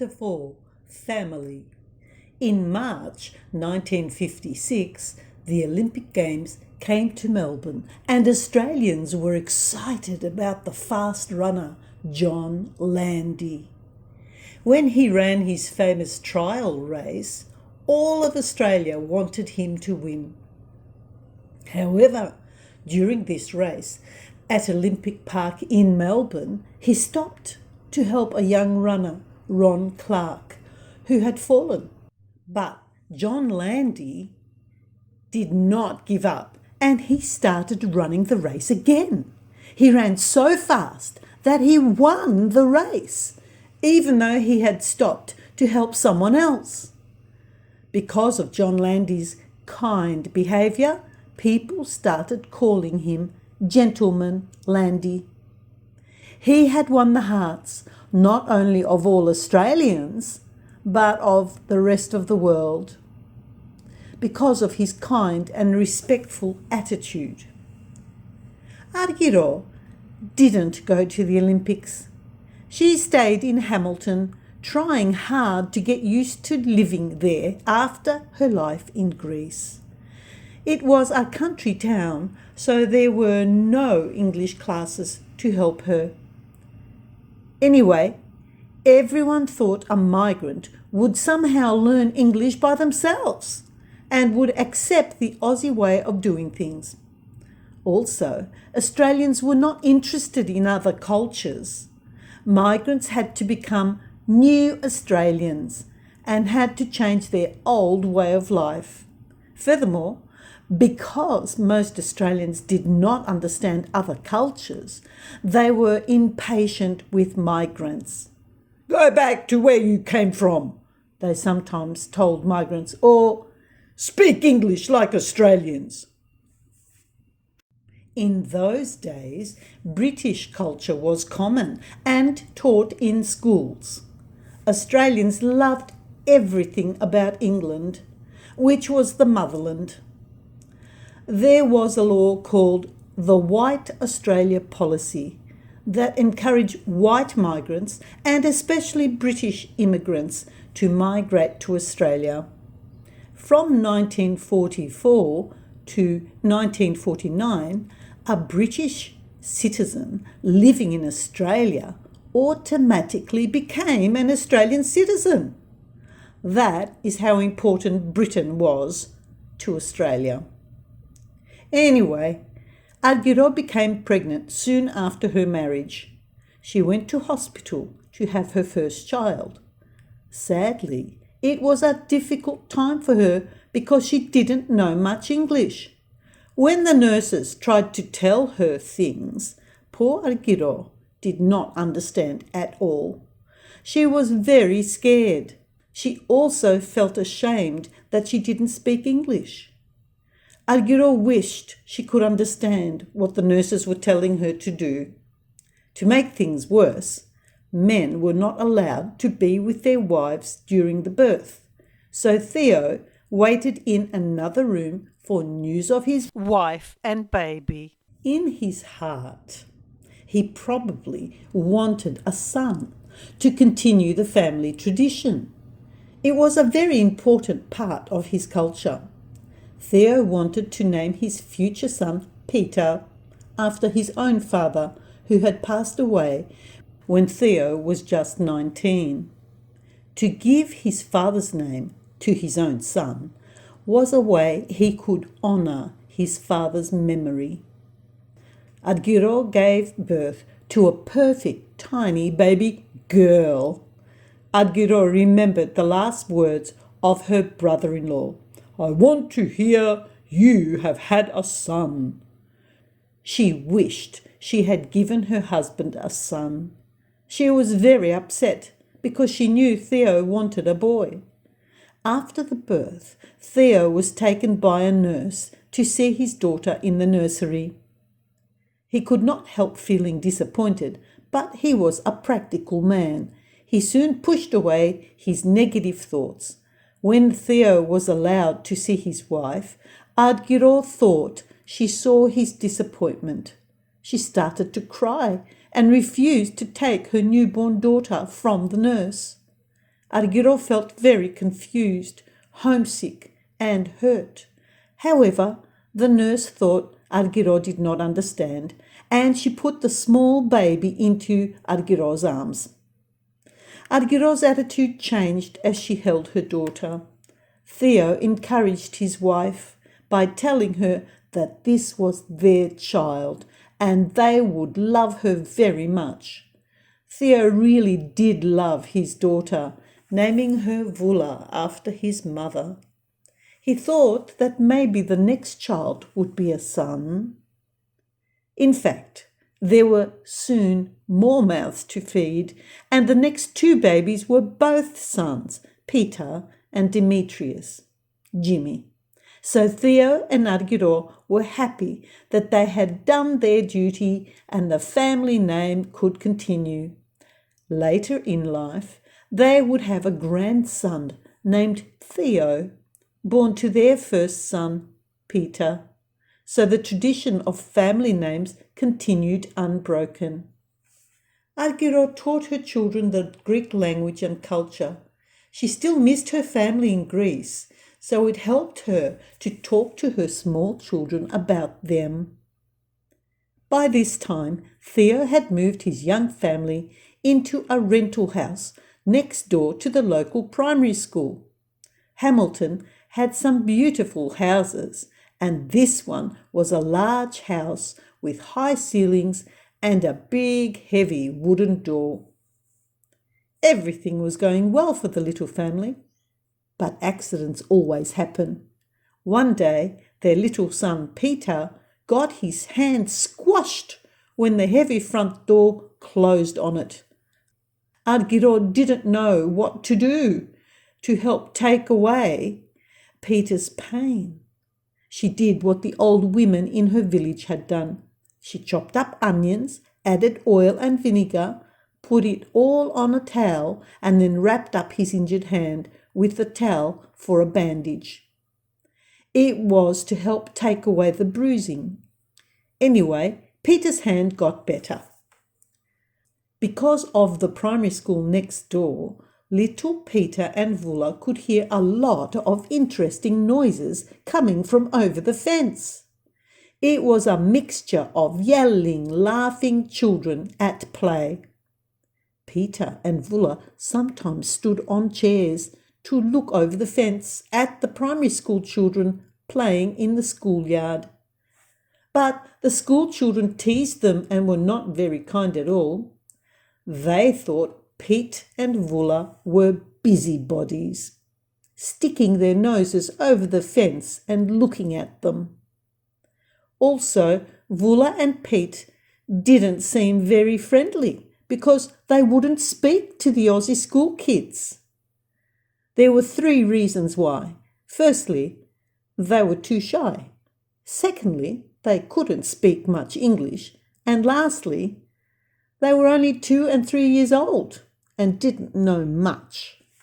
Chapter 4 Family. In March 1956, the Olympic Games came to Melbourne and Australians were excited about the fast runner John Landy. When he ran his famous trial race, all of Australia wanted him to win. However, during this race at Olympic Park in Melbourne, he stopped to help a young runner, Ron Clarke, who had fallen. But John Landy did not give up and he started running the race again. He ran so fast that he won the race, even though he had stopped to help someone else. Because of John Landy's kind behaviour, people started calling him Gentleman Landy. He had won the hearts not only of all Australians, but of the rest of the world, because of his kind and respectful attitude. Argiro didn't go to the Olympics. She stayed in Hamilton, trying hard to get used to living there after her life in Greece. It was a country town, so there were no English classes to help her. Anyway, everyone thought a migrant would somehow learn English by themselves and would accept the Aussie way of doing things. Also, Australians were not interested in other cultures. Migrants had to become new Australians and had to change their old way of life. Furthermore, because most Australians did not understand other cultures, they were impatient with migrants. "Go back to where you came from," they sometimes told migrants, or "speak English like Australians." In those days, British culture was common and taught in schools. Australians loved everything about England, which was the motherland. There was a law called the White Australia Policy that encouraged white migrants and especially British immigrants to migrate to Australia. From 1944 to 1949, a British citizen living in Australia automatically became an Australian citizen. That is how important Britain was to Australia. Anyway, Argiro became pregnant soon after her marriage. She went to hospital to have her first child. Sadly, it was a difficult time for her because she didn't know much English. When the nurses tried to tell her things, poor Argiro did not understand at all. She was very scared. She also felt ashamed that she didn't speak English. Argiro wished she could understand what the nurses were telling her to do. To make things worse, men were not allowed to be with their wives during the birth, so Theo waited in another room for news of his wife and baby. In his heart, he probably wanted a son to continue the family tradition. It was a very important part of his culture. Theo wanted to name his future son Peter, after his own father, who had passed away when Theo was just 19. To give his father's name to his own son was a way he could honour his father's memory. Argiro gave birth to a perfect tiny baby girl. Argiro remembered the last words of her brother-in-law. "I want to hear you have had a son." She wished she had given her husband a son. She was very upset because she knew Theo wanted a boy. After the birth, Theo was taken by a nurse to see his daughter in the nursery. He could not help feeling disappointed, but he was a practical man. He soon pushed away his negative thoughts. When Theo was allowed to see his wife, Argiro thought she saw his disappointment. She started to cry and refused to take her newborn daughter from the nurse. Argiro felt very confused, homesick, and hurt. However, the nurse thought Argiro did not understand, and she put the small baby into Argiro's arms. Argiro's attitude changed as she held her daughter. Theo encouraged his wife by telling her that this was their child and they would love her very much. Theo really did love his daughter, naming her Vula after his mother. He thought that maybe the next child would be a son. In fact, there were soon more mouths to feed, and the next two babies were both sons, Peter and Demetrius, Jimmy. So Theo and Argiro were happy that they had done their duty and the family name could continue. Later in life, they would have a grandson named Theo, born to their first son, Peter. So the tradition of family names continued unbroken. Argiro taught her children the Greek language and culture. She still missed her family in Greece, so it helped her to talk to her small children about them. By this time, Theo had moved his young family into a rental house next door to the local primary school. Hamilton had some beautiful houses, and this one was a large house with high ceilings and a big, heavy wooden door. Everything was going well for the little family, but accidents always happen. One day, their little son Peter got his hand squashed when the heavy front door closed on it. Argiro didn't know what to do to help take away Peter's pain. She did what the old women in her village had done. She chopped up onions, added oil and vinegar, put it all on a towel, and then wrapped up his injured hand with the towel for a bandage. It was to help take away the bruising. Anyway, Peter's hand got better. Because of the primary school next door, little Peter and Vula could hear a lot of interesting noises coming from over the fence. It was a mixture of yelling, laughing children at play. Peter and Vula sometimes stood on chairs to look over the fence at the primary school children playing in the schoolyard. But the school children teased them and were not very kind at all. They thought Pete and Vula were busybodies, sticking their noses over the fence and looking at them. Also, Vula and Pete didn't seem very friendly because they wouldn't speak to the Aussie school kids. There were 3 reasons why. Firstly, they were too shy. Secondly, they couldn't speak much English. And lastly, they were only 2 and 3 years old and didn't know much.